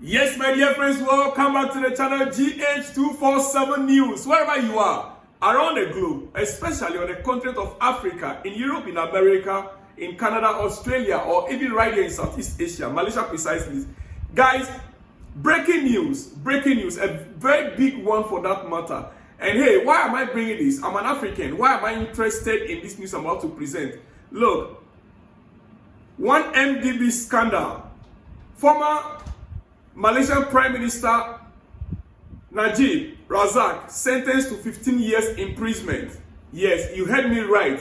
Yes, my dear friends, welcome back to the channel GH247 News. Wherever you are, around the globe, especially on the continent of Africa, in Europe, in America, in Canada, Australia, or even right here in Southeast Asia, Malaysia precisely. Guys, breaking news, a very big one for that matter. And hey, why am I bringing this? I'm an African. Why am I interested in this news I'm about to present? Look, one MDB scandal. Former Malaysian Prime Minister Najib, Razak, sentenced to 15 years imprisonment. Yes, you heard me right.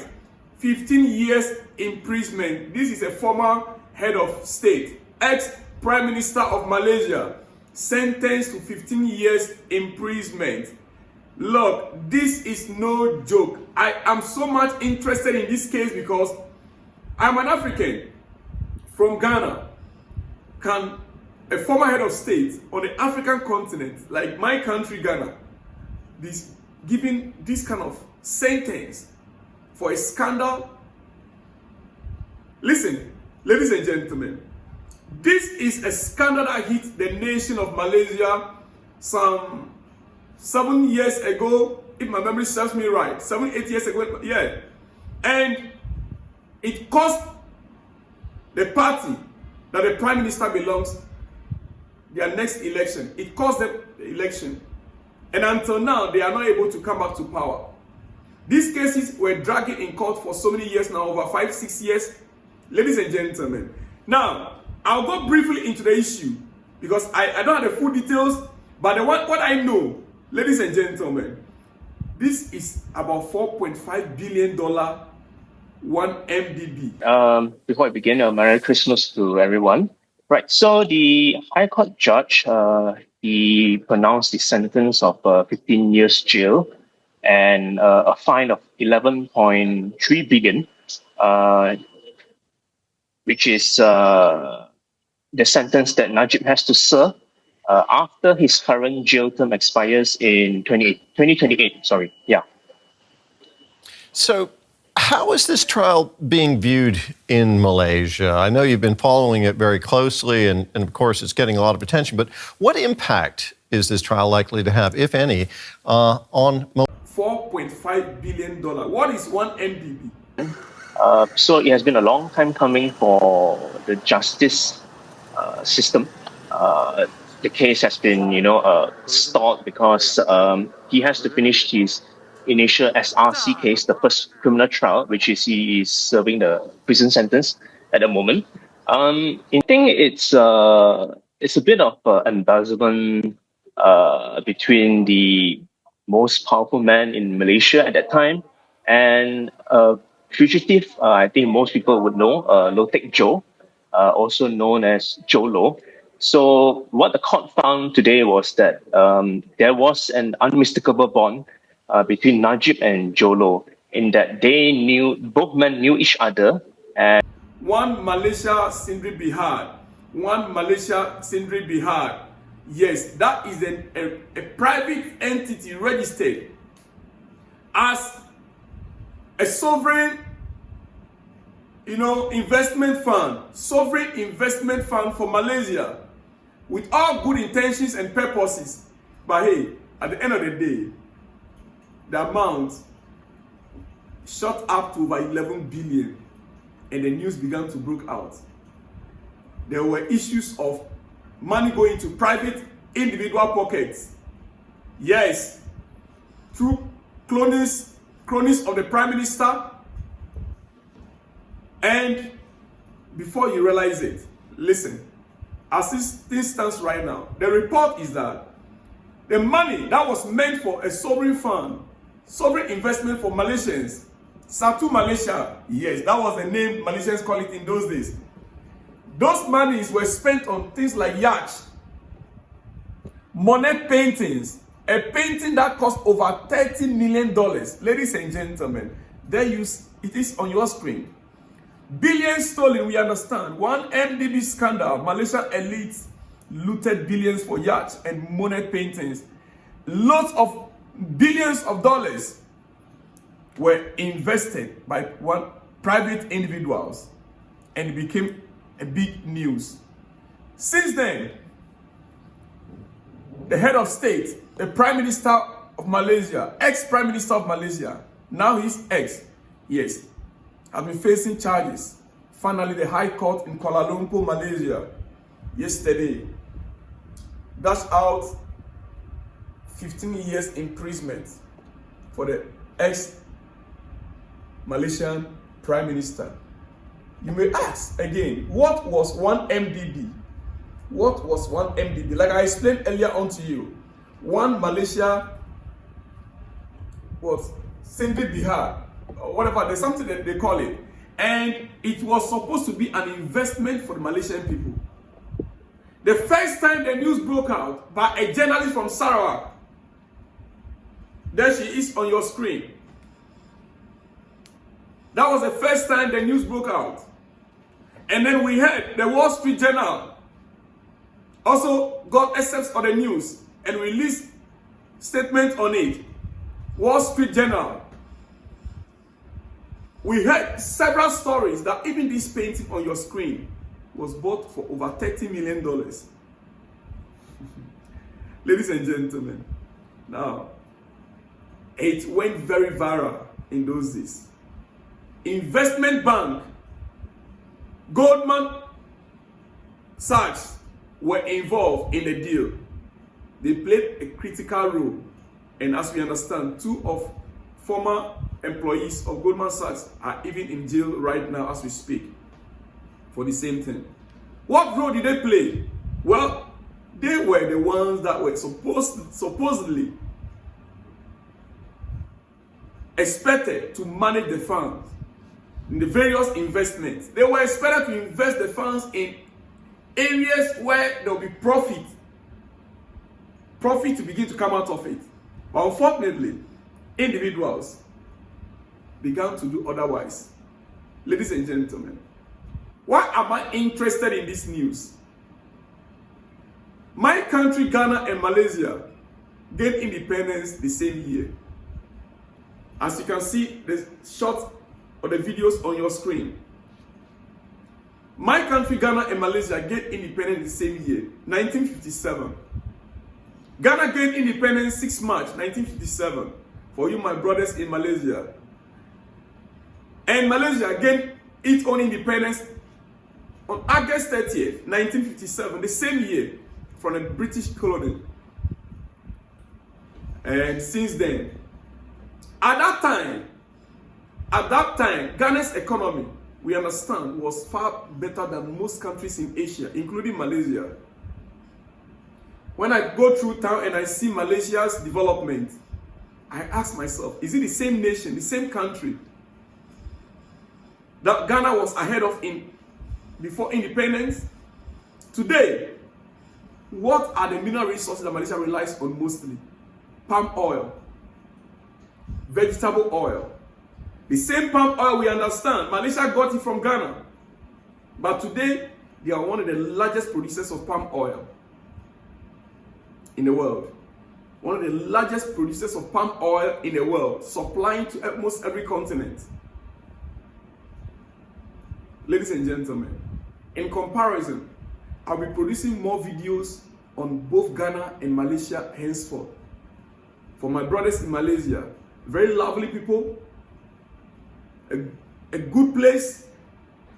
15 years imprisonment. This is a former head of state, ex-Prime Minister of Malaysia, sentenced to 15 years imprisonment. Look, this is no joke. I am so much interested in this case because I'm an African from Ghana. Can a former head of state on the African continent, like my country, Ghana, be given this kind of sentence for a scandal? Listen, ladies and gentlemen, this is a scandal that hit the nation of Malaysia some 7 years ago, if my memory serves me right, 7-8 years ago, yeah. And it cost the party that the Prime Minister belongs their next election. It cost them the election. And until now, they are not able to come back to power. These cases were dragging in court for so many years now, over 5-6 years. Ladies and gentlemen. Now, I'll go briefly into the issue because I don't have the full details, but what I know, ladies and gentlemen, this is about $4.5 billion, one MDB. Before I begin, Merry Christmas to everyone. Right, so the High Court judge, he pronounced the sentence of 15 years jail and a fine of 11.3 billion, which is the sentence that Najib has to serve after his current jail term expires in 2028. Sorry, yeah. So, how is this trial being viewed in Malaysia? I know you've been following it very closely, and of course it's getting a lot of attention, but what impact is this trial likely to have, if any, on Malaysia? $4.5 billion. What is one MDB? So it has been a long time coming for the justice system. The case has been, stalled because he has to finish his initial SRC case, the first criminal trial, which is he is serving the prison sentence at the moment. I think it's a bit of embezzlement between the most powerful man in Malaysia at that time and fugitive. I think most people would know, Lotek Joe, also known as Joe Lo. So what the court found today was that there was an unmistakable bond between Najib and Jolo, in that both men knew each other. And one Malaysia Sindri Bihar. One Malaysia Sindri Bihar. Yes, that is a private entity registered as a sovereign, investment fund, sovereign investment fund for Malaysia, with all good intentions and purposes. But hey, at the end of the day, the amount shot up to over 11 billion, and the news began to break out. There were issues of money going to private individual pockets. Yes, through cronies of the Prime Minister. And before you realize it, listen, as this stands right now, the report is that the money that was meant for a sovereign fund, sovereign investment for Malaysians, Satu Malaysia, yes, that was the name Malaysians call it in those days. Those monies were spent on things like yachts, Monet paintings, a painting that cost over $30 million. Ladies and gentlemen, it is on your screen. Billions stolen, we understand. One MDB scandal, Malaysia elites looted billions for yachts and Monet paintings. Lots of billions of dollars were invested by one private individuals, and it became a big news. Since then, the head of state, the Prime Minister of Malaysia, ex-Prime Minister of Malaysia, now he's ex, yes, has been facing charges. Finally, the High Court in Kuala Lumpur, Malaysia, yesterday, dashed out 15 years imprisonment for the ex-Malaysian Prime Minister. You may ask again, what was 1 MDB? What was 1 MDB? Like I explained earlier on to you, one Malaysia was Sindhi Bihar, or whatever, there's something that they call it. And it was supposed to be an investment for the Malaysian people. The first time the news broke out by a journalist from Sarawak, there she is on your screen. That was the first time the news broke out. And then we heard the Wall Street Journal also got access of the news and released statement on it. Wall Street Journal. We heard several stories that even this painting on your screen was bought for over $30 million. Ladies and gentlemen, now, it went very viral in those days. Investment bank, Goldman Sachs were involved in the deal. They played a critical role. And as we understand, 2 of former employees of Goldman Sachs are even in jail right now as we speak for the same thing. What role did they play? Well, they were the ones that were supposedly expected to manage the funds in the various investments. They were expected to invest the funds in areas where there will be profit to begin to come out of it. But unfortunately, individuals began to do otherwise. Ladies and gentlemen, why am I interested in this news? My country, Ghana and Malaysia, gained independence the same year. As you can see the shot or the videos on your screen. My country, Ghana and Malaysia, gained independence the same year, 1957. Ghana gained independence 6 March 1957. For you, my brothers in Malaysia. And Malaysia gained its own independence on August 30th, 1957, the same year, from the British colony. And since then, at that time, Ghana's economy, we understand, was far better than most countries in Asia, including Malaysia. When I go through town and I see Malaysia's development, I ask myself, is it the same nation, the same country that Ghana was ahead of before independence? Today, what are the mineral resources that Malaysia relies on mostly? Palm oil, vegetable oil. The same palm oil we understand, Malaysia got it from Ghana. But today, they are one of the largest producers of palm oil in the world. One of the largest producers of palm oil in the world, supplying to almost every continent. Ladies and gentlemen, in comparison, I'll be producing more videos on both Ghana and Malaysia henceforth. For my brothers in Malaysia, very lovely people, a good place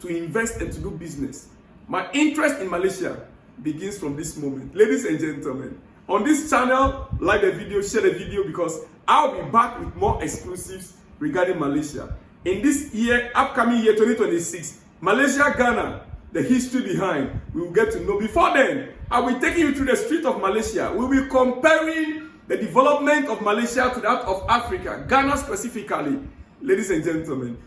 to invest and to do business. My interest in Malaysia begins from this moment. Ladies and gentlemen, on this channel, like the video, share the video, because I'll be back with more exclusives regarding Malaysia. In this year, upcoming year 2026, Malaysia, Ghana, the history behind, we will get to know. Before then, I will be taking you through the street of Malaysia. We will be comparing the development of Malaysia to that of Africa, Ghana specifically. Ladies and gentlemen,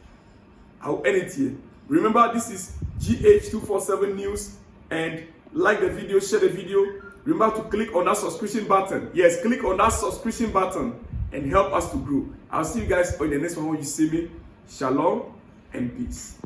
I'll end it here. Remember, this is GH247 News, and like the video, share the video. Remember to click on that subscription button. Yes, click on that subscription button and help us to grow. I'll see you guys in the next one when you see me. Shalom and peace.